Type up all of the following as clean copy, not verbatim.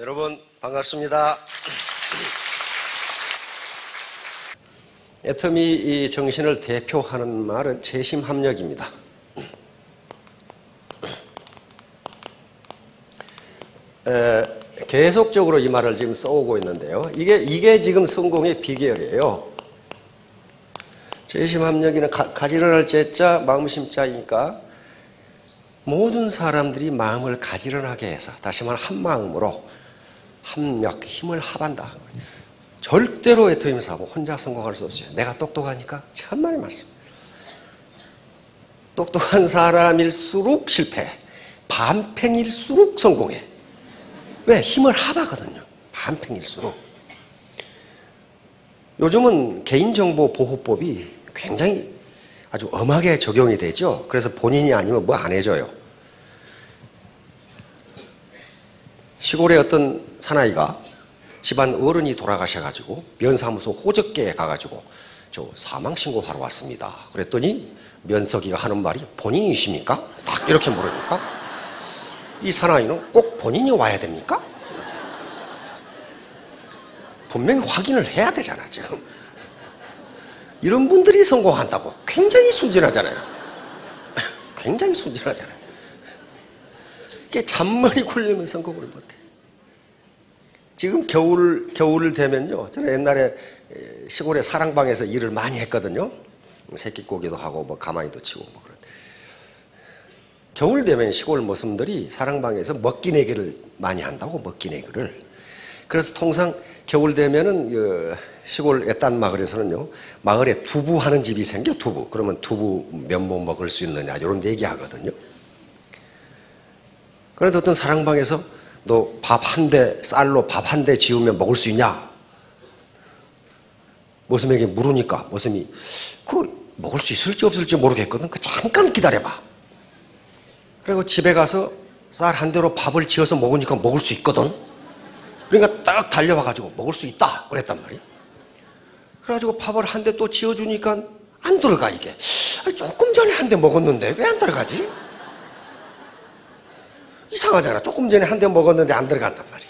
여러분 반갑습니다. 애터미 정신을 대표하는 말은 재심합력입니다. 계속적으로 이 말을 지금 써오고 있는데요. 이게 지금 성공의 비결이에요. 재심합력이는 가지런할 재자 마음심자이니까 모든 사람들이 마음을 가지런하게 해서 다시 말하면 한 마음으로 합력, 힘을 합한다. 절대로 애터미 사고 혼자 성공할 수 없어요. 내가 똑똑하니까 천만의 말씀. 똑똑한 사람일수록 실패해. 반팽일수록 성공해. 왜? 힘을 합하거든요. 반팽일수록. 요즘은 개인정보보호법이 굉장히 아주 엄하게 적용이 되죠. 그래서 본인이 아니면 뭐 안 해줘요. 시골의 어떤 사나이가 집안 어른이 돌아가셔가지고 면사무소 호적계에 가가지고 저 사망신고하러 왔습니다. 그랬더니 면석이가 하는 말이 본인이십니까? 딱 이렇게 물으니까 이 사나이는 꼭 본인이 와야 됩니까? 분명히 확인을 해야 되잖아 지금. 이런 분들이 성공한다고. 굉장히 순진하잖아요. 굉장히 순진하잖아요. 이게 잔머리 굴리면 성공을 못해. 지금 겨울 되면요. 저는 옛날에 시골의 사랑방에서 일을 많이 했거든요. 새끼 꼬기도 하고 뭐 가마니도 치고 뭐 그런. 겨울 되면 시골 모습들이 사랑방에서 먹기내기를 많이 한다고. 먹기내기를. 그래서 통상 겨울 되면은 시골 애딴 마을에서는요, 마을에 두부 하는 집이 생겨. 두부. 그러면 두부 면목 먹을 수 있느냐 이런 얘기 하거든요. 그런데 어떤 사랑방에서 너 밥 한 대, 쌀로 밥 한 대 지으면 먹을 수 있냐? 모슴에게 물으니까 모슴이 먹을 수 있을지 없을지 모르겠거든. 잠깐 기다려봐. 그리고 집에 가서 쌀 한 대로 밥을 지어서 먹으니까 먹을 수 있거든. 그러니까 딱 달려와가지고 먹을 수 있다 그랬단 말이야. 그래가지고 밥을 한 대 또 지어주니까 안 들어가 이게. 조금 전에 한 대 먹었는데 왜 안 들어가지? 이상하잖아. 조금 전에 한 대 먹었는데 안 들어간단 말이야.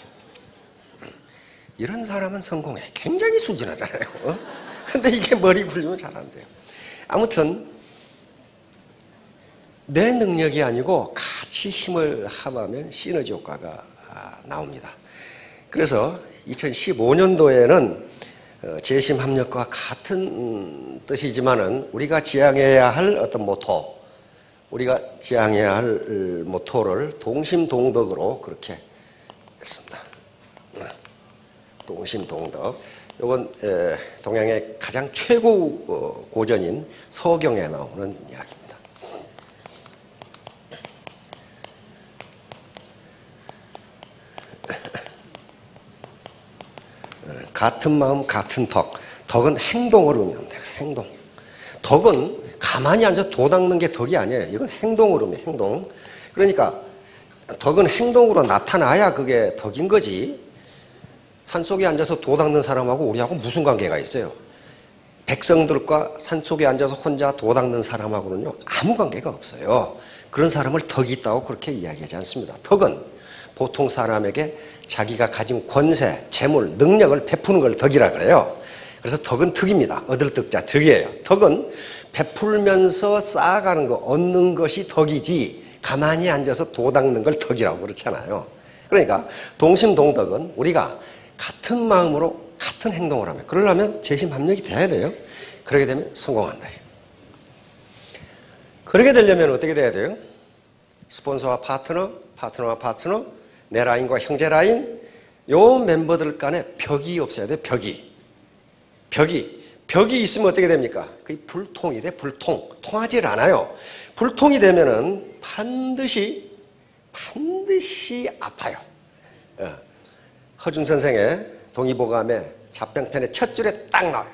이런 사람은 성공해. 굉장히 순진하잖아요. 근데 이게 머리 굴리면 잘 안 돼요. 아무튼 내 능력이 아니고 같이 힘을 합하면 시너지 효과가 나옵니다. 그래서 2015년도에는 재심합력과 같은 뜻이지만은 우리가 지향해야 할 어떤 모토, 우리가 지향해야 할 모토를 동심동덕으로 그렇게 했습니다. 동심동덕. 이건 동양의 가장 최고 고전인 서경에 나오는 이야기입니다. 같은 마음 같은 덕. 덕은 행동으로 의미합니다. 행동. 덕은 가만히 앉아서 도 닦는 게 덕이 아니에요. 이건 행동으로 의미해요. 행동. 그러니까 덕은 행동으로 나타나야 그게 덕인 거지. 산속에 앉아서 도 닦는 사람하고 우리하고 무슨 관계가 있어요? 백성들과 산속에 앉아서 혼자 도 닦는 사람하고는요 아무 관계가 없어요. 그런 사람을 덕이 있다고 그렇게 이야기하지 않습니다. 덕은 보통 사람에게 자기가 가진 권세, 재물, 능력을 베푸는 걸 덕이라 그래요. 그래서 덕은 덕입니다. 얻을 덕자 덕이에요. 덕은 베풀면서 쌓아가는 거, 얻는 것이 덕이지 가만히 앉아서 도 닦는 걸 덕이라고 그렇잖아요. 그러니까 동심동덕은 우리가 같은 마음으로 같은 행동을 하면, 그러려면 재심합력이 돼야 돼요. 그러게 되면 성공한다. 그러게 되려면 어떻게 돼야 돼요? 스폰서와 파트너, 파트너와 파트너, 내 라인과 형제 라인, 요 멤버들 간에 벽이 없어야 돼. 벽이 있으면 어떻게 됩니까? 그게 불통이 돼. 불통. 통하질 않아요. 불통이 되면은 반드시 아파요. 허준 선생의 동의보감에 잡병편의 첫 줄에 딱 나와요.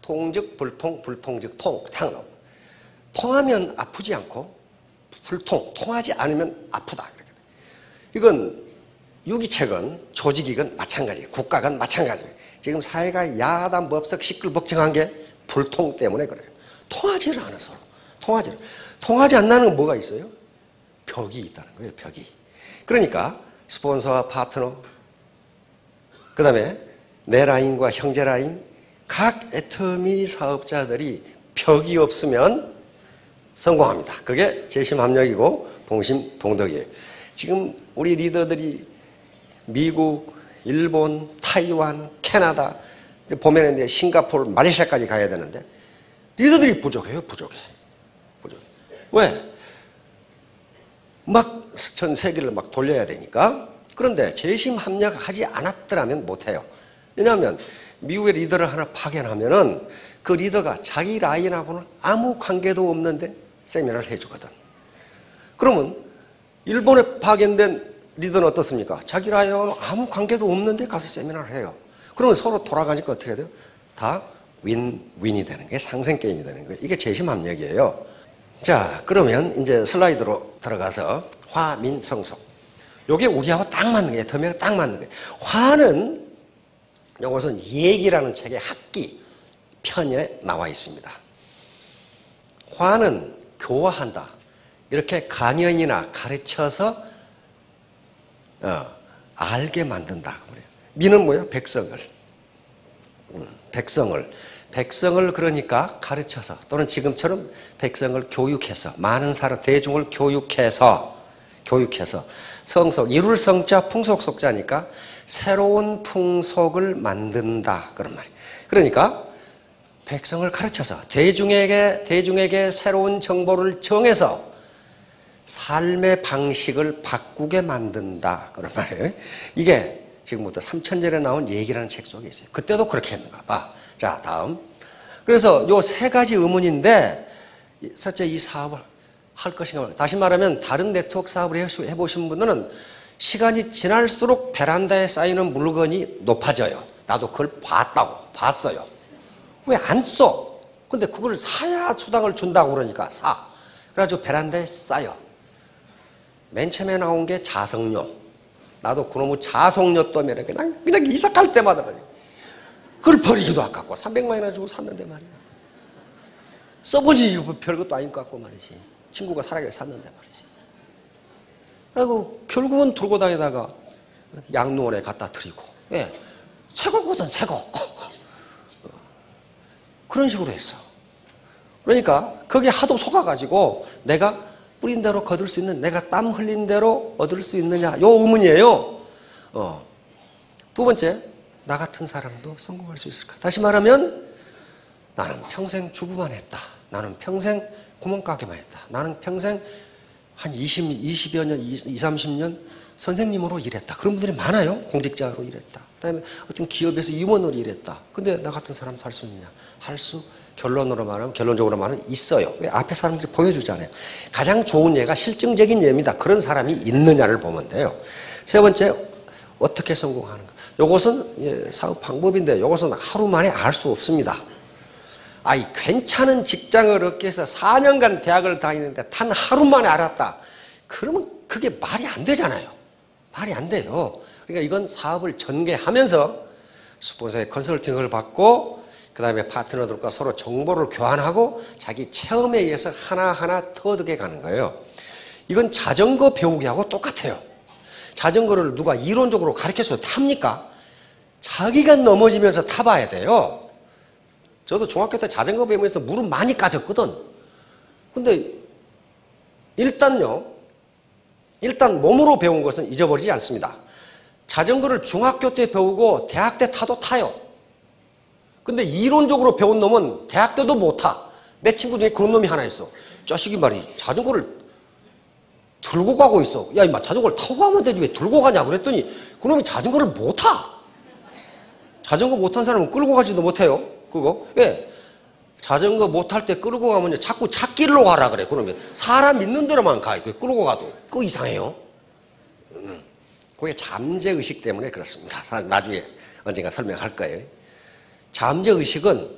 통즉 불통, 불통즉 통. 딱 나옵니다. 통하면 아프지 않고 통하지 않으면 아프다. 이건 유기책은 조직이건 마찬가지예요. 국가건 마찬가지예요. 지금 사회가 야단 법석 시끌벅적한 게 불통 때문에 그래요. 통하지를 않아 서로. 통하지 않는 건 뭐가 있어요? 벽이 있다는 거예요. 벽이. 그러니까 스폰서와 파트너, 그 다음에 내 라인과 형제 라인, 각 애터미 사업자들이 벽이 없으면 성공합니다. 그게 재심합력이고 동심동덕이에요. 지금 우리 리더들이 미국, 일본, 타이완, 캐나다, 이제 보면은 이제 싱가포르, 말레이시아까지 가야 되는데 리더들이 부족해요. 부족해. 왜? 막 전 세계를 막 돌려야 되니까. 그런데 재심합력하지 않았더라면 못해요. 왜냐하면 미국의 리더를 하나 파견하면은 그 리더가 자기 라인하고는 아무 관계도 없는데 세미나를 해주거든. 그러면 일본에 파견된 리더는 어떻습니까? 자기 라인하고는 아무 관계도 없는데 가서 세미나를 해요. 그러면 서로 돌아가니까 어떻게 돼요? 다 윈윈이 되는 거예요. 상생 게임이 되는 거예요. 이게 재심합력이에요. 자, 그러면 이제 슬라이드로 들어가서 화민성속. 요게 우리하고 딱 맞는 거예요. 터미하고 딱 맞는 거예요. 화는 요것은 얘기라는 책의 학기 편에 나와 있습니다. 화는 교화한다. 이렇게 강연이나 가르쳐서 알게 만든다. 민은 뭐야? 백성을. 백성을 그러니까 가르쳐서 또는 지금처럼 백성을 교육해서 많은 사람 대중을 교육해서 성속 이룰 성자 풍속 속자니까 새로운 풍속을 만든다 그런 말이에요. 그러니까 백성을 가르쳐서 대중에게 새로운 정보를 정해서 삶의 방식을 바꾸게 만든다 그런 말이에요. 이게 지금부터 3000년에 나온 얘기라는 책 속에 있어요. 그때도 그렇게 했는가 봐. 자, 다음. 그래서 요 세 가지 의문인데 실제 이 사업을 할 것인가. 다시 말하면 다른 네트워크 사업을 해보신 분들은 시간이 지날수록 베란다에 쌓이는 물건이 높아져요. 나도 그걸 봤어요. 왜 안 써? 근데 그걸 사야 수당을 준다고 그러니까 사. 그래가지고 베란다에 쌓여. 맨 처음에 나온 게 자석료. 나도 그놈의 자석료 때문에 그냥 이삭할 때마다 그걸 버리기도 아깝고 300만 원이나 주고 샀는데 말이야. 써보지 별것도 아닌 것 같고 말이지. 친구가 살아게 샀는데 말이지. 그리고 결국은 들고 다니다가 양로원에 갖다 드리고. 예, 새거거든 새거. 그런 식으로 했어. 그러니까 거기에 하도 속아가지고 내가 뿌린 대로 거둘 수 있는, 내가 땀 흘린 대로 얻을 수 있느냐, 요 의문이에요. 두 번째, 나 같은 사람도 성공할 수 있을까? 다시 말하면 나는 평생 주부만 했다. 나는 평생 구멍가게만 했다. 나는 평생 한 20여 년, 20, 30년 선생님으로 일했다. 그런 분들이 많아요. 공직자로 일했다. 그다음에 어떤 기업에서 임원으로 일했다. 근데 나 같은 사람도 할 수 있느냐? 결론적으로 말하면 있어요. 왜? 앞에 사람들이 보여주잖아요. 가장 좋은 예가 실증적인 예입니다. 그런 사람이 있느냐를 보면 돼요. 세 번째, 어떻게 성공하는가? 이것은 사업 방법인데 이것은 하루 만에 알 수 없습니다. 괜찮은 직장을 얻기 위해서 4년간 대학을 다니는데 단 하루 만에 알았다. 그러면 그게 말이 안 되잖아요. 말이 안 돼요. 그러니까 이건 사업을 전개하면서 스폰서의 컨설팅을 받고 그 다음에 파트너들과 서로 정보를 교환하고 자기 체험에 의해서 하나하나 터득해 가는 거예요. 이건 자전거 배우기하고 똑같아요. 자전거를 누가 이론적으로 가르쳐서 탑니까? 자기가 넘어지면서 타봐야 돼요. 저도 중학교 때 자전거 배우면서 무릎 많이 까졌거든. 근데 일단 몸으로 배운 것은 잊어버리지 않습니다. 자전거를 중학교 때 배우고 대학 때 타도 타요. 근데 이론적으로 배운 놈은 대학 때도 못 타. 내 친구 중에 그런 놈이 하나 있어. 자식이 말이 자전거를 들고 가고 있어. 야, 임마, 자전거를 타고 가면 되지 왜 들고 가냐 그랬더니 그놈이 자전거를 못 타. 자전거 못 탄 사람은 끌고 가지도 못해요. 그거. 왜? 자전거 못 탈 때 끌고 가면 자꾸 잣길로 가라 그래. 그러면 사람 있는 데로만 가. 끌고 가도. 그거 이상해요. 그게 잠재의식 때문에 그렇습니다. 나중에 언젠가 설명할 거예요. 잠재의식은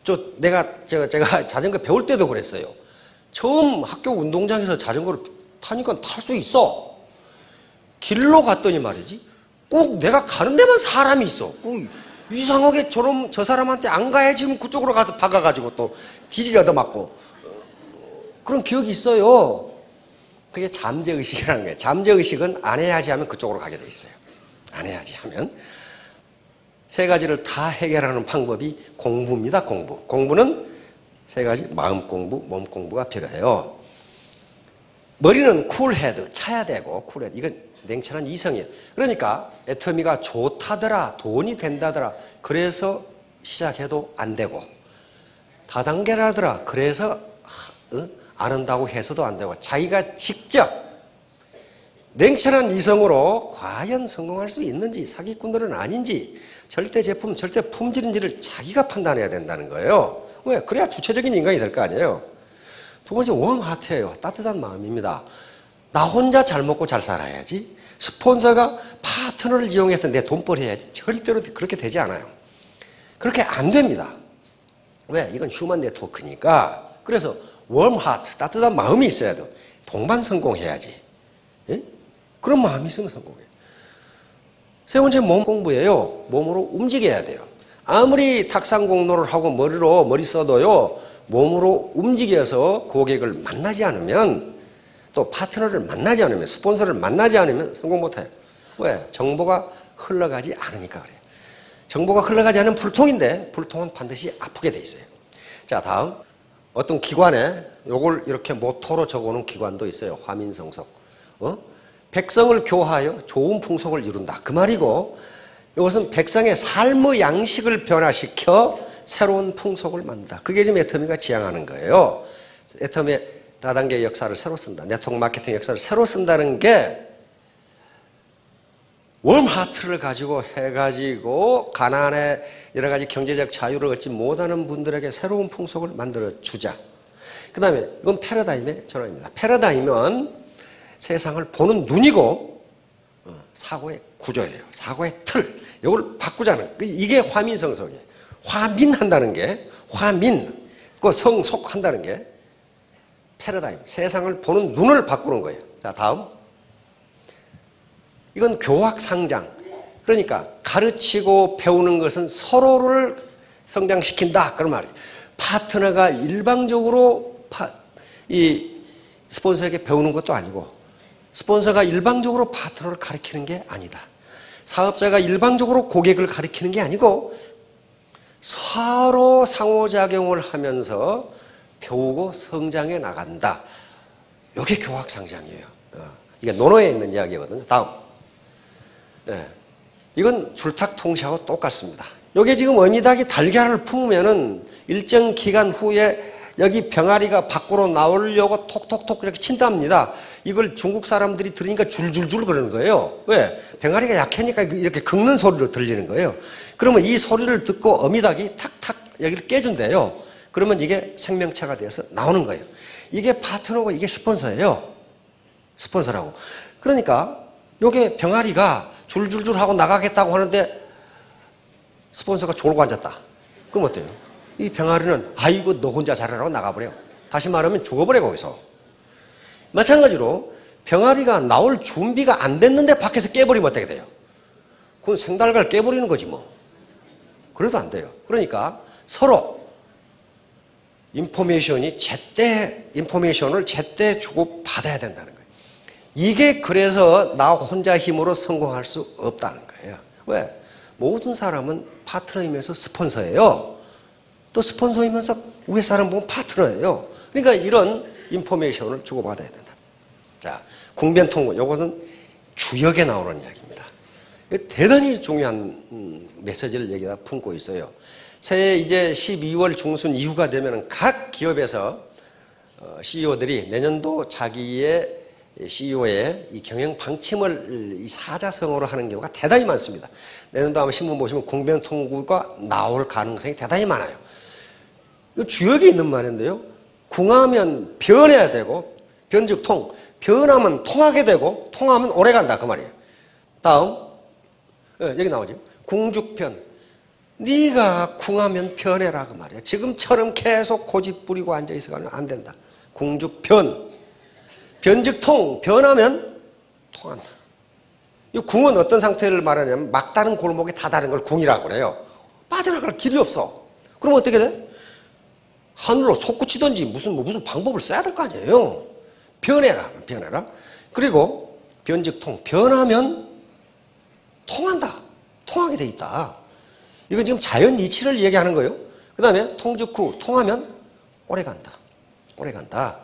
제가 자전거 배울 때도 그랬어요. 처음 학교 운동장에서 자전거를 타니까 탈 수 있어. 길로 갔더니 말이지. 꼭 내가 가는 데만 사람이 있어. 이상하게 저 사람한테 안 가야 지금 그쪽으로 가서 박아가지고 또 뒤지게 얻어맞고. 그런 기억이 있어요. 그게 잠재의식이라는 거예요. 잠재의식은 안 해야지 하면 그쪽으로 가게 돼 있어요. 안 해야지 하면 세 가지를 다 해결하는 방법이 공부입니다. 공부는 세 가지, 마음 공부, 몸 공부가 필요해요. 머리는 쿨헤드, 차야 되고, 쿨헤드. 이건 냉철한 이성이에요. 그러니까 애터미가 좋다더라, 돈이 된다더라, 그래서 시작해도 안 되고, 다단계라더라, 그래서 안 한다고 해서도 안 되고, 자기가 직접 냉철한 이성으로 과연 성공할 수 있는지, 사기꾼들은 아닌지, 절대 제품, 절대 품질인지를 자기가 판단해야 된다는 거예요. 왜? 그래야 주체적인 인간이 될 거 아니에요. 두 번째, 웜하트예요. 따뜻한 마음입니다. 나 혼자 잘 먹고 잘 살아야지. 스폰서가 파트너를 이용해서 내 돈벌이 해야지. 절대로 그렇게 되지 않아요. 그렇게 안 됩니다. 왜? 이건 휴먼 네트워크니까. 그래서 웜하트, 따뜻한 마음이 있어야 돼요. 동반 성공해야지. 예? 그런 마음이 있으면 성공해요. 세 번째, 몸 공부예요. 몸으로 움직여야 돼요. 아무리 탁상공로를 하고 머리 써도요, 몸으로 움직여서 고객을 만나지 않으면, 또 파트너를 만나지 않으면, 스폰서를 만나지 않으면 성공 못해요. 왜? 정보가 흘러가지 않으니까 그래요. 정보가 흘러가지 않은 불통인데, 불통은 반드시 아프게 돼 있어요. 자, 다음. 어떤 기관에 요걸 이렇게 모토로 적어놓은 기관도 있어요. 화민성속. 백성을 교화하여 좋은 풍속을 이룬다. 그 말이고, 이것은 백성의 삶의 양식을 변화시켜 새로운 풍속을 만든다. 그게 지금 애터미가 지향하는 거예요. 애터미의 다단계 역사를 새로 쓴다. 네트워크 마케팅 역사를 새로 쓴다는 게 웜하트를 가지고 해가지고 가난에 여러 가지 경제적 자유를 얻지 못하는 분들에게 새로운 풍속을 만들어주자. 그 다음에 이건 패러다임의 전환입니다. 패러다임은 세상을 보는 눈이고 사고의 구조예요. 사고의 틀. 이걸 바꾸자는, 이게 화민성속이에요. 화민한다는 게, 그 성속한다는 게 패러다임, 세상을 보는 눈을 바꾸는 거예요. 자, 다음. 이건 교학상장. 그러니까 가르치고 배우는 것은 서로를 성장시킨다. 그런 말이에요. 파트너가 일방적으로 이 스폰서에게 배우는 것도 아니고, 스폰서가 일방적으로 파트너를 가르치는 게 아니다. 사업자가 일방적으로 고객을 가르치는 게 아니고 서로 상호작용을 하면서 배우고 성장해 나간다. 이게 교학상장이에요. 이게 논어에 있는 이야기거든요. 다음. 네. 이건 줄탁통시하고 똑같습니다. 이게 지금 어미닭이 달걀을 품으면은 일정 기간 후에 여기 병아리가 밖으로 나오려고 톡톡톡 이렇게 친답니다. 이걸 중국 사람들이 들으니까 줄줄줄 그러는 거예요. 왜? 병아리가 약하니까 이렇게 긁는 소리로 들리는 거예요. 그러면 이 소리를 듣고 어미닭이 탁탁 여기를 깨준대요. 그러면 이게 생명체가 되어서 나오는 거예요. 이게 파트너고 이게 스폰서예요. 스폰서라고. 그러니까 이게 병아리가 줄줄줄 하고 나가겠다고 하는데 스폰서가 졸고 앉았다. 그럼 어때요? 이 병아리는 아이고 너 혼자 잘하라고 나가버려. 다시 말하면 죽어버려 거기서. 마찬가지로 병아리가 나올 준비가 안 됐는데 밖에서 깨버리면 어떻게 돼요? 그건 생달걀 깨버리는 거지 뭐. 그래도 안 돼요. 그러니까 서로 인포메이션을 제때 주고 받아야 된다는 거예요. 이게 그래서 나 혼자 힘으로 성공할 수 없다는 거예요. 왜? 모든 사람은 파트너이면서 스폰서예요. 또 스폰서이면서 위에 사람 보면 파트너예요. 그러니까 이런 인포메이션을 주고받아야 된다. 자, 궁변통고. 요거는 주역에 나오는 이야기입니다. 대단히 중요한 메시지를 여기다 품고 있어요. 새해 이제 12월 중순 이후가 되면 각 기업에서 CEO들이 내년도 자기의 CEO의 이 경영 방침을 이 사자성어로 하는 경우가 대단히 많습니다. 내년도 아마 신문 보시면 궁변통구가 나올 가능성이 대단히 많아요. 주역이 있는 말인데요. 궁하면 변해야 되고, 변즉 통, 변하면 통하게 되고, 통하면 오래 간다. 그 말이에요. 다음, 여기 나오죠. 궁죽변. 네가 궁하면 변해라. 그 말이에요. 지금처럼 계속 고집 부리고 앉아있어가면 안 된다. 궁죽변. 변즉 통, 변하면 통한다. 이 궁은 어떤 상태를 말하냐면 막다른 골목에 다다른 걸 궁이라고 그래요. 빠져나갈 길이 없어. 그럼 어떻게 돼? 하늘로 솟구치든지 무슨 방법을 써야 될 거 아니에요. 변해라. 그리고 변즉 통, 변하면 통한다. 통하게 돼 있다. 이건 지금 자연 이치를 얘기하는 거예요. 그 다음에 통즉 후 통하면 오래 간다. 오래 간다.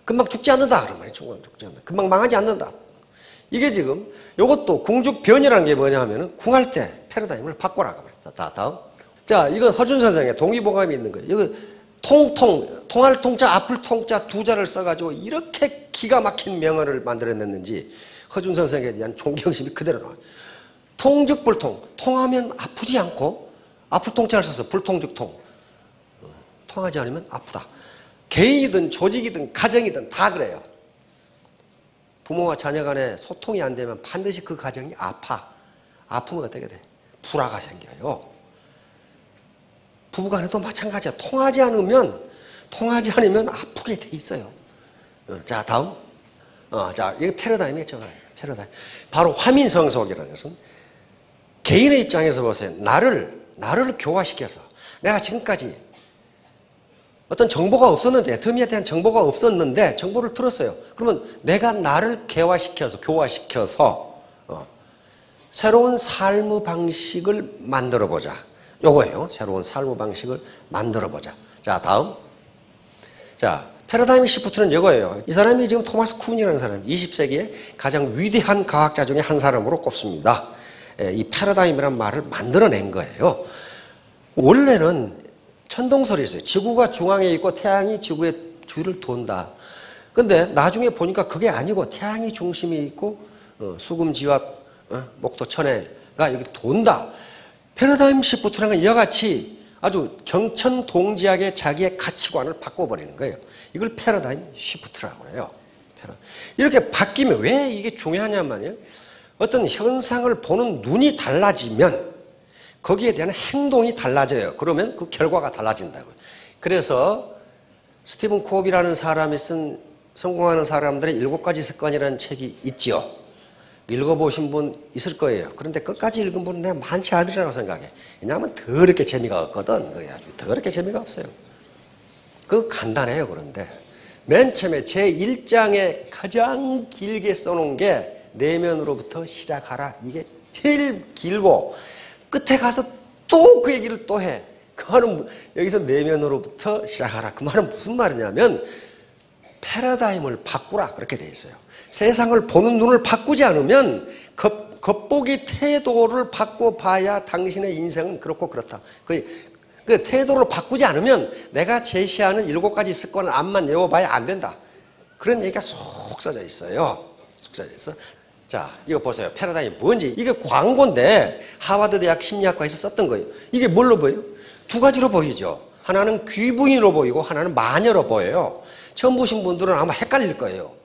금방 죽지 않는다. 그런 말이에요. 죽지 않는다. 금방 망하지 않는다. 이게 지금 이것도 궁죽변이라는 게 뭐냐 하면은 궁할 때 패러다임을 바꿔라. 다음. 자, 이건 허준 선생의 동의보감이 있는 거예요. 이거 통할 통자, 아플 통자 두 자를 써가지고 이렇게 기가 막힌 명언을 만들어냈는지 허준 선생에 대한 존경심이 그대로 나와요. 통즉불통. 통하면 아프지 않고 아플 통자를 써서 불통즉통. 통하지 않으면 아프다. 개인이든 조직이든 가정이든 다 그래요. 부모와 자녀 간에 소통이 안 되면 반드시 그 가정이 아파. 아프면 어떻게 돼? 불화가 생겨요. 부부간에도 마찬가지야. 통하지 않으면 아프게 돼 있어요. 자, 다음. 자, 이게 패러다임이죠. 패러다임. 바로 화민성속이라는 것은 개인의 입장에서 보세요. 나를 교화시켜서 내가 지금까지 어떤 정보가 없었는데, 애터미에 대한 정보가 없었는데 정보를 들었어요. 그러면 내가 나를 교화시켜서 새로운 삶의 방식을 만들어보자. 요거예요. 새로운 삶의 방식을 만들어보자. 자, 다음. 자, 패러다임 시프트는 이거예요. 이 사람이 지금 토마스 쿤이라는 사람, 20세기의 가장 위대한 과학자 중에 한 사람으로 꼽습니다. 이 패러다임이라는 말을 만들어낸 거예요. 원래는 천동설이었어요. 지구가 중앙에 있고 태양이 지구의 주위를 돈다. 근데 나중에 보니까 그게 아니고 태양이 중심이 있고 수금지와 목도 천해가 여기 돈다. 패러다임 시프트라는 건 이와 같이 아주 경천동지하게 자기의 가치관을 바꿔버리는 거예요. 이걸 패러다임 시프트라고 해요. 이렇게 바뀌면 왜 이게 중요하냐면요. 어떤 현상을 보는 눈이 달라지면 거기에 대한 행동이 달라져요. 그러면 그 결과가 달라진다고요. 그래서 스티븐 코비라는 사람이 쓴 성공하는 사람들의 7가지 습관이라는 책이 있죠. 읽어보신 분 있을 거예요. 그런데 끝까지 읽은 분은 내가 많지 않으리라고 생각해. 왜냐하면 더럽게 재미가 없거든. 그게 아주 더럽게 재미가 없어요. 그거 간단해요. 그런데 맨 처음에 제1장에 가장 길게 써놓은 게 내면으로부터 시작하라. 이게 제일 길고 끝에 가서 또 그 얘기를 또 해. 그 말은 여기서 내면으로부터 시작하라. 그 말은 무슨 말이냐면 패러다임을 바꾸라. 그렇게 돼 있어요. 세상을 보는 눈을 바꾸지 않으면 겉보기 태도를 바꿔봐야 당신의 인생은 그렇고 그렇다. 그 태도를 바꾸지 않으면 내가 제시하는 7가지 습관을 암만 외워봐야 안 된다. 그런 얘기가 쏙 써져 있어요. 쏙 써져 있어. 자, 이거 보세요. 패러다임이 뭔지. 이게 광고인데 하버드 대학 심리학과에서 썼던 거예요. 이게 뭘로 보여요? 2가지로 보이죠. 하나는 귀부인으로 보이고 하나는 마녀로 보여요. 처음 보신 분들은 아마 헷갈릴 거예요.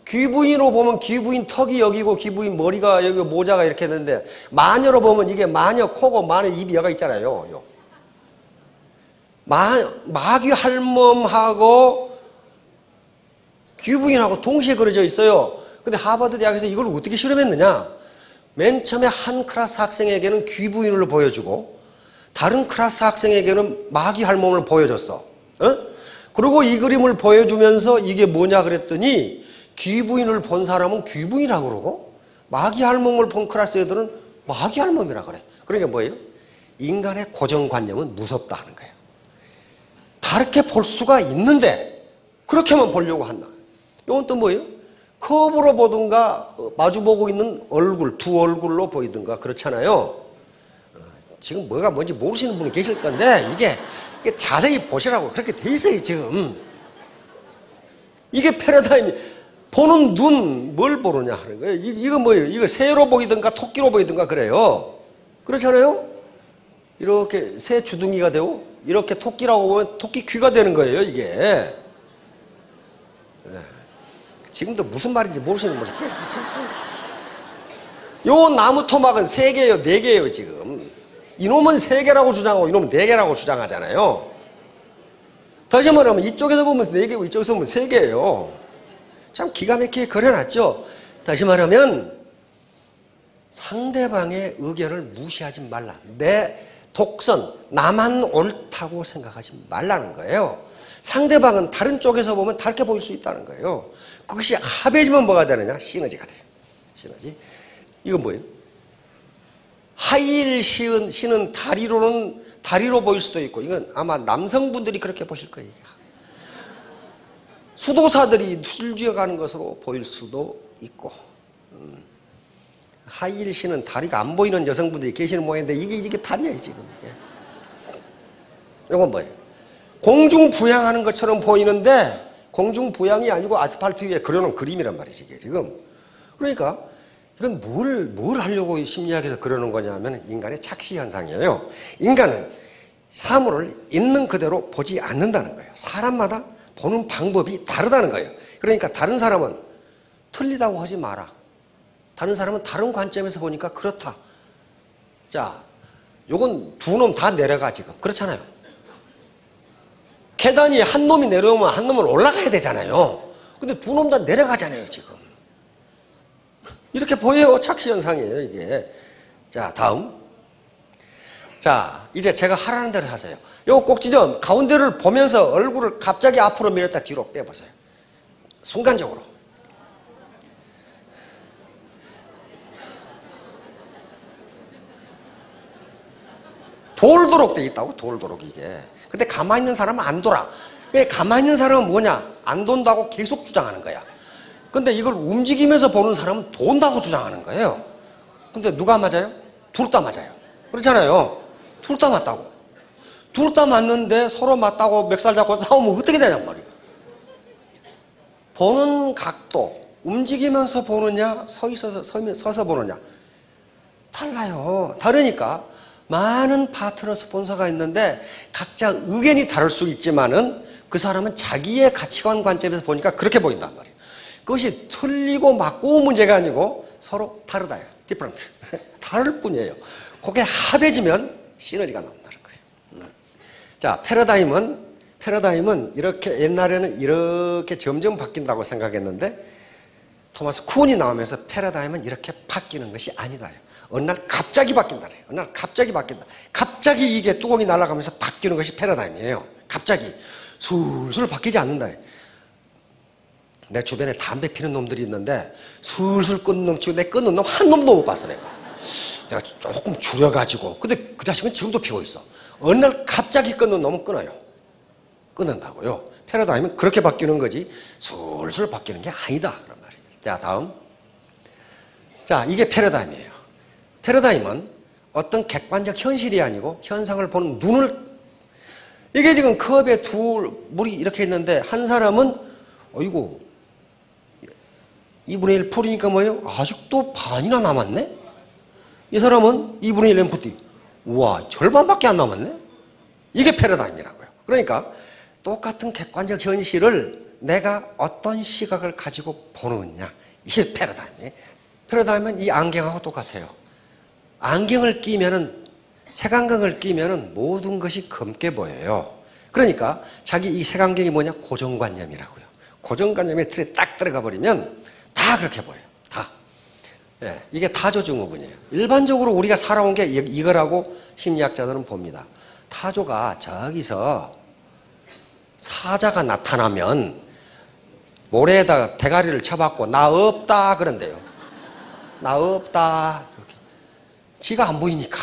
귀부인으로 보면 귀부인 턱이 여기고 귀부인 머리가 여기 모자가 이렇게 있는데 마녀로 보면 이게 마녀 코고 마녀 입이 여기 있잖아요. 마귀 할멈하고 귀부인하고 동시에 그려져 있어요. 근데 하버드 대학에서 이걸 어떻게 실험했느냐? 맨 처음에 한 클래스 학생에게는 귀부인을 보여주고 다른 클래스 학생에게는 마귀 할멈을 보여줬어. 그리고 이 그림을 보여주면서 이게 뭐냐 그랬더니 귀부인을 본 사람은 귀부인이라고 그러고 마귀 할멈을 본 클래스 애들은 마귀 할멈이라고 그래. 그러니까 뭐예요? 인간의 고정관념은 무섭다 하는 거예요. 다르게 볼 수가 있는데 그렇게만 보려고 한다. 이건 또 뭐예요? 컵으로 보든가 마주보고 있는 얼굴, 두 얼굴로 보이든가 그렇잖아요. 지금 뭐가 뭔지 모르시는 분이 계실 건데 이게 자세히 보시라고 그렇게 돼 있어요 지금. 이게 패러다임이 보는 눈 뭘 보느냐 하는 거예요. 이거 뭐예요? 이거 새로 보이든가 토끼로 보이든가 그래요. 그렇잖아요? 이렇게 새 주둥이가 되고 이렇게 토끼라고 보면 토끼 귀가 되는 거예요 이게. 지금도 무슨 말인지 모르시는 분이 계속 요 나무 토막은 3개예요 4개예요 지금. 이놈은 3개라고 주장하고 이놈은 4개라고 주장하잖아요. 다시 말하면 이쪽에서 보면 4개고 이쪽에서 보면 3개예요. 참 기가 막히게 그려놨죠. 다시 말하면 상대방의 의견을 무시하지 말라. 내 독선, 나만 옳다고 생각하지 말라는 거예요. 상대방은 다른 쪽에서 보면 다르게 보일 수 있다는 거예요. 그것이 합해지면 뭐가 되느냐? 시너지가 돼요. 시너지. 이건 뭐예요? 하이힐 신은 다리로 보일 수도 있고, 이건 아마 남성분들이 그렇게 보실 거예요. 수도사들이 술 쥐어가는 것으로 보일 수도 있고, 하이힐 신은 다리가 안 보이는 여성분들이 계시는 모양인데 이게 다리예요 지금. 이건 뭐예요? 공중부양하는 것처럼 보이는데 공중부양이 아니고 아스팔트 위에 그려놓은 그림이란 말이지 이게 지금. 그러니까 이건 뭘 하려고 심리학에서 그려놓은 거냐면 인간의 착시 현상이에요. 인간은 사물을 있는 그대로 보지 않는다는 거예요. 사람마다 보는 방법이 다르다는 거예요. 그러니까 다른 사람은 틀리다고 하지 마라. 다른 사람은 다른 관점에서 보니까 그렇다. 자, 요건 두 놈 다 내려가 지금. 그렇잖아요. 계단이 한 놈이 내려오면 한 놈은 올라가야 되잖아요. 근데 두 놈 다 내려가잖아요 지금. 이렇게 보여요. 착시현상이에요 이게. 자, 다음. 자, 이제 제가 하라는 대로 하세요. 요 꼭지점 가운데를 보면서 얼굴을 갑자기 앞으로 밀었다 뒤로 빼보세요. 순간적으로. 돌도록 돼 있다고, 돌도록 이게. 근데 가만히 있는 사람은 안 돌아. 왜 가만히 있는 사람은 뭐냐? 안 돈다고 계속 주장하는 거야. 근데 이걸 움직이면서 보는 사람은 돈다고 주장하는 거예요. 근데 누가 맞아요? 둘 다 맞아요. 그렇잖아요. 둘 다 맞다고. 둘 다 맞는데 서로 맞다고 멱살 잡고 싸우면 어떻게 되냔 말이에요. 보는 각도, 움직이면서 보느냐, 서서 보느냐. 달라요. 다르니까 많은 파트너 스폰서가 있는데 각자 의견이 다를 수 있지만은 그 사람은 자기의 가치관 관점에서 보니까 그렇게 보인단 말이에요. 그것이 틀리고 맞고 문제가 아니고 서로 다르다요. different. 다를 뿐이에요. 그게 합해지면 시너지가 나온다는 거예요. 자, 패러다임은 이렇게 옛날에는 이렇게 점점 바뀐다고 생각했는데 토마스 쿤이 나오면서 패러다임은 이렇게 바뀌는 것이 아니다요. 어느 날 갑자기 바뀐다. 어느 날 갑자기 바뀐다. 갑자기 이게 뚜껑이 날아가면서 바뀌는 것이 패러다임이에요. 갑자기 술술 바뀌지 않는다. 내 주변에 담배 피는 놈들이 있는데 술술 끊는 놈 치고 내 끊는 놈 한 놈도 못 봤어 내가 조금 줄여가지고. 근데 그 자식은 지금도 피고 있어. 어느 날 갑자기 끊는 놈은 끊어요. 끊는다고요. 패러다임은 그렇게 바뀌는 거지 술술 바뀌는 게 아니다 그런 말이에요. 자, 다음. 자, 이게 패러다임이에요. 패러다임은 어떤 객관적 현실이 아니고 현상을 보는 눈을, 이게 지금 컵에 물이 이렇게 있는데 한 사람은 어이구 2분의 1 풀이니까 뭐예요? 아직도 반이나 남았네? 이 사람은 2분의 1 엠프티. 우와, 절반밖에 안 남았네? 이게 패러다임이라고요. 그러니까 똑같은 객관적 현실을 내가 어떤 시각을 가지고 보느냐. 이게 패러다임이에요. 패러다임은 이 안경하고 똑같아요. 안경을 끼면은, 색안경을 끼면은 모든 것이 검게 보여요. 그러니까 자기 이 색안경이 뭐냐? 고정관념이라고요. 고정관념의 틀에 딱 들어가 버리면 다 그렇게 보여요. 다. 예, 이게 타조증후군이에요. 일반적으로 우리가 살아온 게 이거라고 심리학자들은 봅니다. 타조가 저기서 사자가 나타나면 모래에다가 대가리를 쳐박고 나 없다 그런대요. 나 없다. 이렇게. 지가 안 보이니까.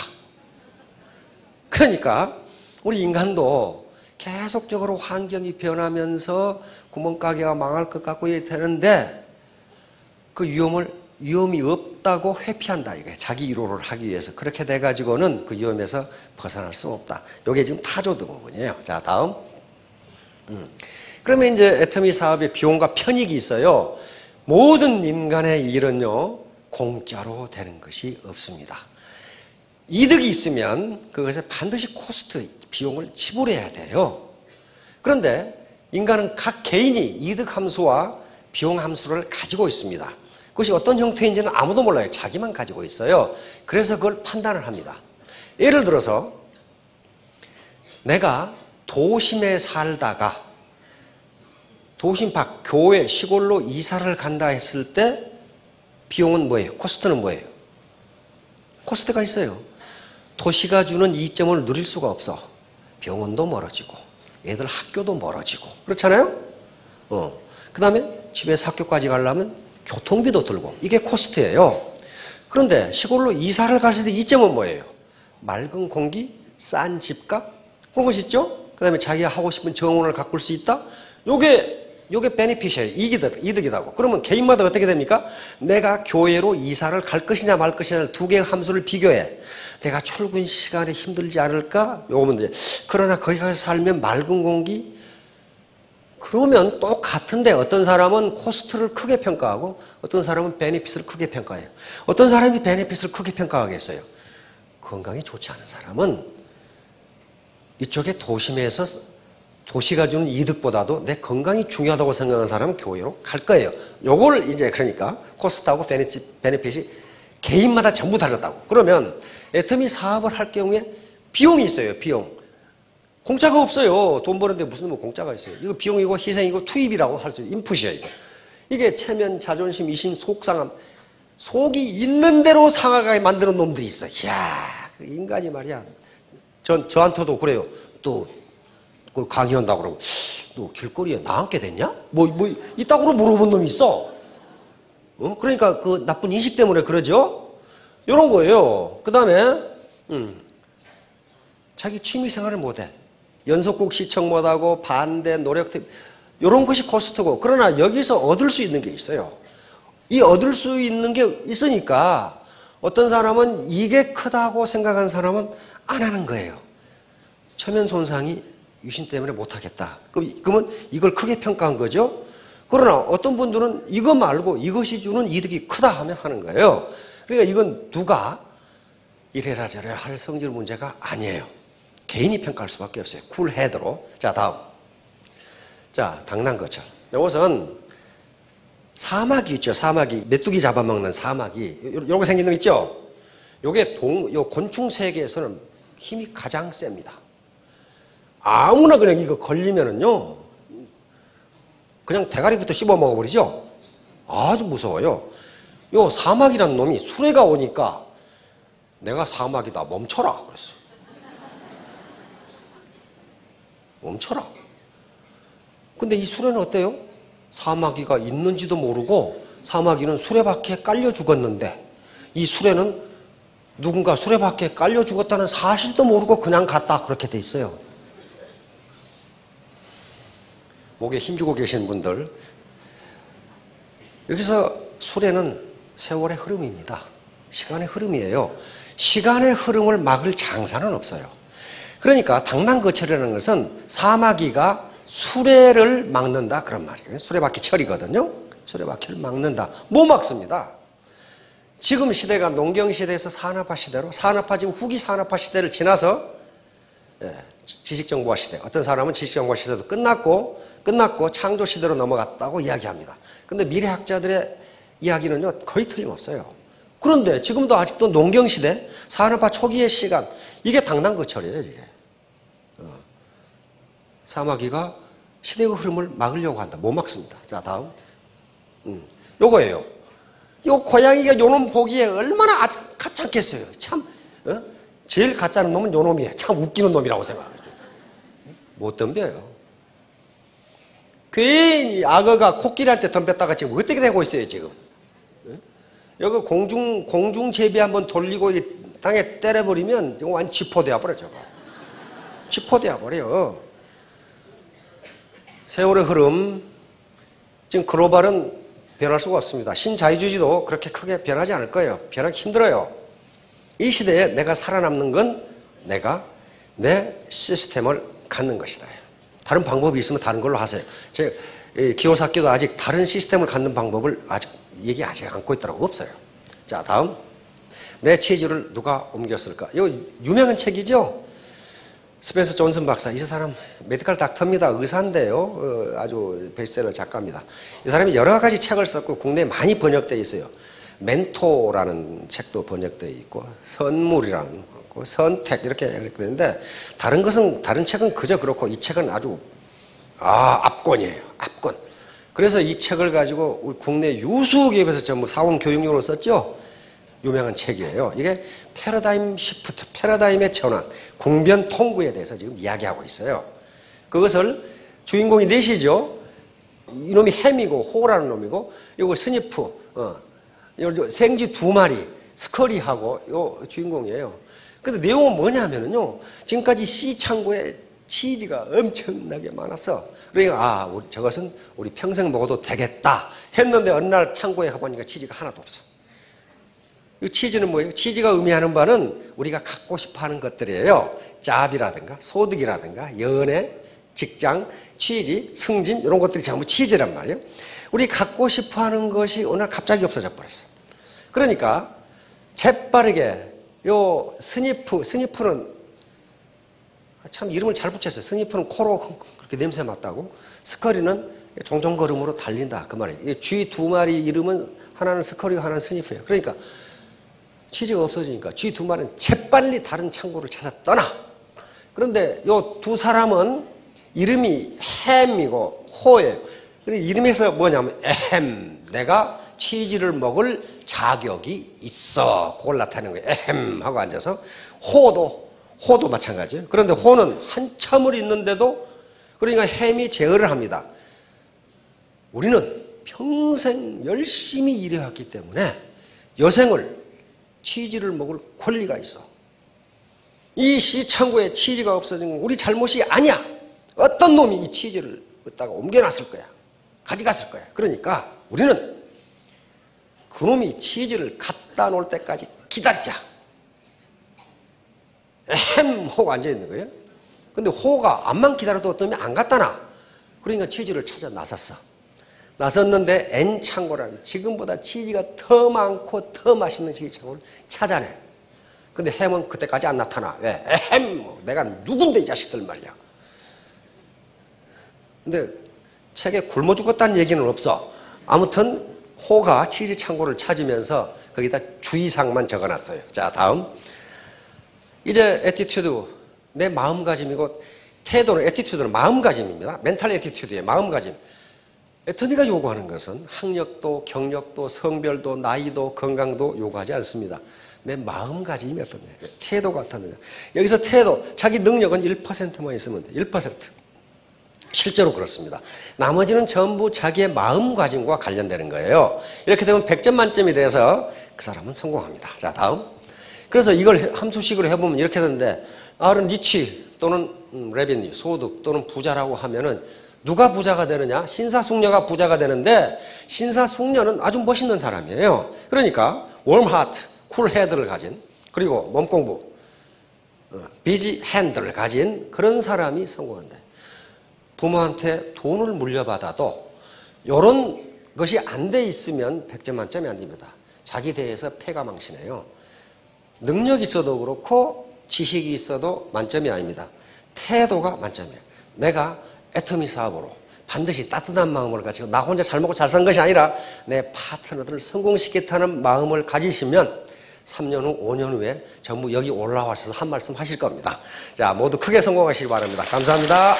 그러니까 우리 인간도 계속적으로 환경이 변하면서 구멍가게가 망할 것 같고 이래 되는데 그 위험이 없다고 회피한다 이거예요. 자기 위로를 하기 위해서. 그렇게 돼가지고는 그 위험에서 벗어날 수 없다. 이게 지금 타조증후군이에요. 자, 다음. 그러면 이제 애터미 사업의 비용과 편익이 있어요. 모든 인간의 일은요, 공짜로 되는 것이 없습니다. 이득이 있으면 그것에 반드시 코스트, 비용을 지불해야 돼요. 그런데 인간은 각 개인이 이득 함수와 비용 함수를 가지고 있습니다. 그것이 어떤 형태인지는 아무도 몰라요. 자기만 가지고 있어요. 그래서 그걸 판단을 합니다. 예를 들어서 내가 도심에 살다가 도심 밖 교외 시골로 이사를 간다 했을 때 비용은 뭐예요? 코스트는 뭐예요? 코스트가 있어요. 도시가 주는 이점을 누릴 수가 없어. 병원도 멀어지고 애들 학교도 멀어지고 그렇잖아요? 그 다음에 집에서 학교까지 가려면 교통비도 들고 이게 코스트예요. 그런데 시골로 이사를 갔을 때 이점은 뭐예요? 맑은 공기, 싼 집값, 그런 것이 있죠? 그 다음에 자기가 하고 싶은 정원을 가꿀 수 있다? 요게 베네핏이에요. 이득이다고. 그러면 개인마다 어떻게 됩니까? 내가 교회로 이사를 갈 것이냐 말 것이냐 두 개의 함수를 비교해. 내가 출근 시간에 힘들지 않을까? 요거 문제. 그러나 거기 가서 살면 맑은 공기? 그러면 똑같은데 어떤 사람은 코스트를 크게 평가하고 어떤 사람은 베네핏을 크게 평가해요. 어떤 사람이 베네핏을 크게 평가하겠어요? 건강이 좋지 않은 사람은 이쪽에 도심에서 도시가 주는 이득보다도 내 건강이 중요하다고 생각하는 사람은 교회로 갈 거예요. 요걸 이제 그러니까 코스트하고 베네핏이 개인마다 전부 다르다고. 그러면 애터미 사업을 할 경우에 비용이 있어요. 비용. 공짜가 없어요. 돈 버는데 무슨 뭐 공짜가 있어요. 이거 비용이고 희생이고 투입이라고 할 수 있어요. 인풋이에요. 이게 체면, 자존심, 이심, 속상함. 속이 있는 대로 상하게 만드는 놈들이 있어. 이야, 그 인간이 말이야. 저한테도 그래요. 또 그 강의한다고 그러고 너 길거리에 나앉게 됐냐? 이따구로 물어본 놈이 있어. 그러니까 그 나쁜 인식 때문에 그러죠. 이런 거예요. 그 다음에 자기 취미 생활을 못해. 연속곡 시청 못하고 반대 노력 이런 것이 코스트고, 그러나 여기서 얻을 수 있는 게 있어요. 이 얻을 수 있는 게 있으니까 어떤 사람은 이게 크다고 생각하는 사람은 안 하는 거예요. 체면 손상이 유신 때문에 못하겠다. 그러면 이걸 크게 평가한 거죠. 그러나 어떤 분들은 이거 말고 이것이 주는 이득이 크다 하면 하는 거예요. 그러니까 이건 누가 이래라 저래라 할 성질 문제가 아니에요. 개인이 평가할 수밖에 없어요. 쿨헤드로. 자, 다음. 자, 당난거철. 이것은 사마귀 있죠. 사마귀. 메뚜기 잡아먹는 사마귀. 요렇게 생긴 놈 있죠. 요게 곤충 세계에서는 힘이 가장 셉니다. 아무나 그냥 이거 걸리면은요, 그냥 대가리부터 씹어 먹어버리죠. 아주 무서워요. 요 사마귀라는 놈이 수레가 오니까 내가 사마귀다 멈춰라 그랬어요. 멈춰라. 근데 이 수레는 어때요? 사마귀가 있는지도 모르고 사마귀는 수레바퀴에 깔려 죽었는데 이 수레는 누군가 수레바퀴에 깔려 죽었다는 사실도 모르고 그냥 갔다 그렇게 돼 있어요. 목에 힘주고 계신 분들, 여기서 수레는 세월의 흐름입니다. 시간의 흐름이에요. 시간의 흐름을 막을 장사는 없어요. 그러니까 당난거철이라는 것은 사마귀가 수레를 막는다 그런 말이에요. 수레바퀴 철이거든요. 수레바퀴를 막는다. 못 막습니다. 지금 시대가 농경시대에서 산업화 시대로, 산업화 지금 후기 산업화 시대를 지나서 지식정보화 시대, 어떤 사람은 지식정보화 시대도 끝났고 창조 시대로 넘어갔다고 이야기합니다. 근데 미래학자들의 이야기는요 거의 틀림없어요. 그런데 지금도 아직도 농경시대, 산업화 초기의 시간, 이게 당난거철이에요. 이게 사마귀가 시대의 흐름을 막으려고 한다. 못 막습니다. 자, 다음. 요거예요. 요 고양이가 요놈 보기에 얼마나 가짜겠어요. 참, 제일 가짜는 놈은 요 놈이에요. 참 웃기는 놈이라고 생각하죠. 못 덤벼요. 괜히 악어가 코끼리한테 덤볐다가 지금 어떻게 되고 있어요, 지금. 여기 공중 제비 한번 돌리고 땅에 때려버리면 이거 완전 지포되어 버려, 저거. 지포되어 버려. 세월의 흐름, 지금 글로벌은 변할 수가 없습니다. 신자유주의도 그렇게 크게 변하지 않을 거예요. 변하기 힘들어요. 이 시대에 내가 살아남는 건 내가 내 시스템을 갖는 것이다. 다른 방법이 있으면 다른 걸로 하세요. 제가 기호사학교도 아직 다른 시스템을 갖는 방법을 아직 얘기하지 않고 있더라고. 없어요. 자, 다음. 내 치즈를 누가 옮겼을까? 이거 유명한 책이죠? 스펜서 존슨 박사. 이 사람 메디컬 닥터입니다. 의사인데요. 아주 베스트셀러 작가입니다. 이 사람이 여러 가지 책을 썼고 국내에 많이 번역되어 있어요. 멘토라는 책도 번역되어 있고 선물이라는 거, 선택 이렇게 되는데 다른 책은 그저 그렇고 이 책은 아주 압권이에요. 압권. 그래서 이 책을 가지고 우리 국내 유수 기업에서 전부 사원 교육용으로 썼죠. 유명한 책이에요. 이게 패러다임 시프트, 패러다임의 전환, 궁변 통구에 대해서 지금 이야기하고 있어요. 그것을 주인공이 넷이죠. 이놈이 햄이고 호라는 놈이고, 이거 스니프, 생쥐 2마리, 스커리하고 요 주인공이에요. 근데 내용은 뭐냐면요. 지금까지 C 창고에 치즈가 엄청나게 많았어. 그러니까 저것은 우리 평생 먹어도 되겠다 했는데 어느 날 창고에 가보니까 치즈가 하나도 없어. 이 치즈는 뭐예요? 치즈가 의미하는 바는 우리가 갖고 싶어하는 것들이에요. 잡이라든가 소득이라든가 연애, 직장, 취직, 승진 이런 것들이 전부 치즈란 말이에요. 우리 갖고 싶어하는 것이 어느 날 갑자기 없어져 버렸어. 그러니까 재빠르게 요 스니프는 참 이름을 잘 붙였어요. 스니프는 코로 그렇게 냄새 맡다고, 스커리는 종종 걸음으로 달린다 그 말이에요. 쥐 두 마리 이름은 하나는 스커리고 하나는 스니프예요. 그러니까 치즈가 없어지니까 쥐 두 마리는 재빨리 다른 창고를 찾아 떠나. 그런데 요 두 사람은 이름이 햄이고 호예요. 그래서 이름에서 뭐냐면 에헴, 내가 치즈를 먹을 자격이 있어. 그걸 나타내는 거예요. 에헴 하고 앉아서. 호도 마찬가지예요. 그런데 호는 한참을 있는데도, 그러니까 햄이 제어를 합니다. 우리는 평생 열심히 일해왔기 때문에 여생을 치즈를 먹을 권리가 있어. 이 시창고에 치즈가 없어진 건 우리 잘못이 아니야. 어떤 놈이 이 치즈를 갖다가 옮겨놨을 거야. 가져갔을 거야. 그러니까 우리는 그놈이 치즈를 갖다 놓을 때까지 기다리자. 햄 호가 앉아있는 거예요. 근데 호가 암만 기다려도 어떤 놈이 안 갖다 놔. 그러니까 치즈를 찾아 나섰는데 N 창고라는 지금보다 치즈가 더 많고 더 맛있는 치즈 창고를 찾아내. 근데 햄은 그때까지 안 나타나. 왜? 햄! 내가 누군데 이 자식들 말이야. 근데 책에 굶어 죽었다는 얘기는 없어. 아무튼 호가 치즈 창고를 찾으면서 거기다 주의사항만 적어놨어요. 자, 다음. 이제 애티튜드, 내 마음가짐이고, 태도는, 애티튜드는 마음가짐입니다. 멘탈 애티튜드의 마음가짐. 애터미가 요구하는 것은 학력도, 경력도, 성별도, 나이도, 건강도 요구하지 않습니다. 내 마음가짐이 어떠냐, 태도가 어떠느냐. 여기서 태도, 자기 능력은 1%만 있으면 돼. 1%. 실제로 그렇습니다. 나머지는 전부 자기의 마음가짐과 관련되는 거예요. 이렇게 되면 100점 만점이 돼서 그 사람은 성공합니다. 자, 다음. 그래서 이걸 함수식으로 해보면 이렇게 되는데, R은 리치 또는 레비뉴, 소득 또는 부자라고 하면은 누가 부자가 되느냐? 신사숙녀가 부자가 되는데, 신사숙녀는 아주 멋있는 사람이에요. 그러니까 웜하트, 쿨헤드를 가진, 그리고 몸공부, 비지 핸드를 가진 그런 사람이 성공한다. 부모한테 돈을 물려받아도 이런 것이 안 돼 있으면 100점 만점이 안 됩니다. 자기 대해서 패가 망신해요. 능력이 있어도 그렇고 지식이 있어도 만점이 아닙니다. 태도가 만점이에요. 내가 애터미 사업으로 반드시 따뜻한 마음을 가지고 나 혼자 잘 먹고 잘 산 것이 아니라 내 파트너들을 성공시키겠다는 마음을 가지시면 3년 후, 5년 후에 전부 여기 올라와서 한 말씀 하실 겁니다. 자, 모두 크게 성공하시기 바랍니다. 감사합니다.